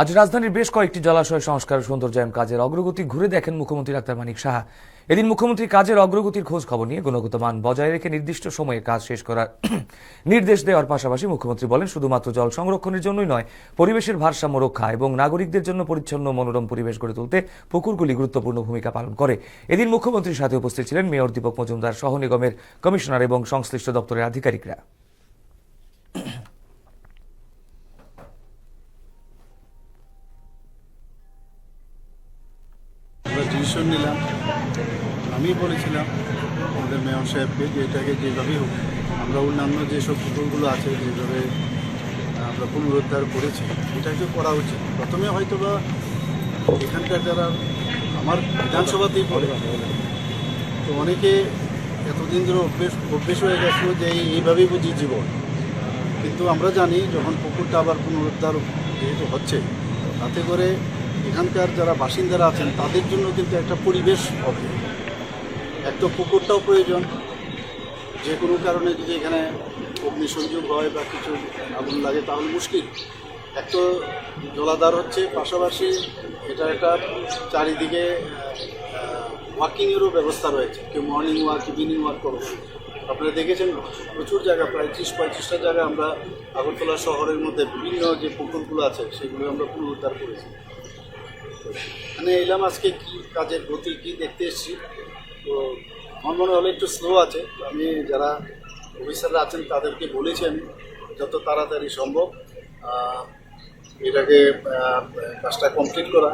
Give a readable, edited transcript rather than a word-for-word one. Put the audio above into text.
আজ রাজধানীর বেশ কয়েকটি জলাশয় সংস্কার ও সৌন্দর্যায়ন কাজের অগ্রগতি ঘুরে দেখেন মুখ্যমন্ত্রী ডাক্তার মানিক সাহা। এদিন মুখ্যমন্ত্রী কাজের অগ্রগতির খোঁজ খবর নিয়ে গুণগত মান বজায় রেখে নির্দিষ্ট সময়ে কাজ শেষ করার নির্দেশ দেওয়ার পাশাপাশি মুখ্যমন্ত্রী বলেন, শুধুমাত্র জল সংরক্ষণের জন্যই নয়, পরিবেশের ভারসাম্য রক্ষা এবং নাগরিকদের জন্য পরিচ্ছন্ন মনোরম পরিবেশ গড়ে তুলতে পুকুরগুলি গুরুত্বপূর্ণ ভূমিকা পালন করে। এদিন মুখ্যমন্ত্রীর সাথে উপস্থিত ছিলেন মেয়র দীপক মজুমদার সহ নিগমের কমিশনার এবং সংশ্লিষ্ট দপ্তরের আধিকারিকরা। আমরা ডিসিশন নিলাম, আমি বলেছিলাম আমাদের মেয়র সাহেবকে যে এটাকে যেভাবেই হোক আমরা অন্যান্য যেসব পুকুরগুলো আছে যেভাবে আমরা পুনরুদ্ধার করেছি এটাকে করা উচিত। প্রথমে হয়তো বা এখানকার যারা আমার বিধানসভাতেই পড়ে তো অনেকে এতদিন ধরে অভ্যেস হয়ে গেছিলো যে এইভাবেই বুঝি জীবন, কিন্তু আমরা জানি যখন পুকুরটা আবার পুনরুদ্ধার যেহেতু হচ্ছে তাতে করে এখানকার যারা বাসিন্দারা আছেন তাদের জন্য কিন্তু একটা পরিবেশ হবে। একটা পুকুরটাও প্রয়োজন, যে কোনো কারণে যদি এখানে অগ্নিসংযোগ হয় বা কিছু আগুন লাগে তাহলে মুশকিল। একটা জলাধার হচ্ছে, পাশাপাশি এটা একটা চারিদিকে ওয়াকিংয়েরও ব্যবস্থা রয়েছে, কেউ মর্নিং ওয়াক ইভিনিং ওয়াক করবে। আপনারা দেখেছেন প্রচুর জায়গা, প্রায় 30-35টা জায়গায় আমরা আগরতলা শহরের মধ্যে বিভিন্ন যে পুকুরগুলো আছে সেগুলো আমরা পুনরুদ্ধার করেছি। মানে এলাম আজকে কি কাজের গতি কি দেখতে এসেছি, তো আমার মনে হলো একটু স্লো আছে। আমি যারা অফিসাররা আছেন তাদেরকে বলেছি আমি যত তাড়াতাড়ি সম্ভব এটাকে কাজটা কমপ্লিট করা।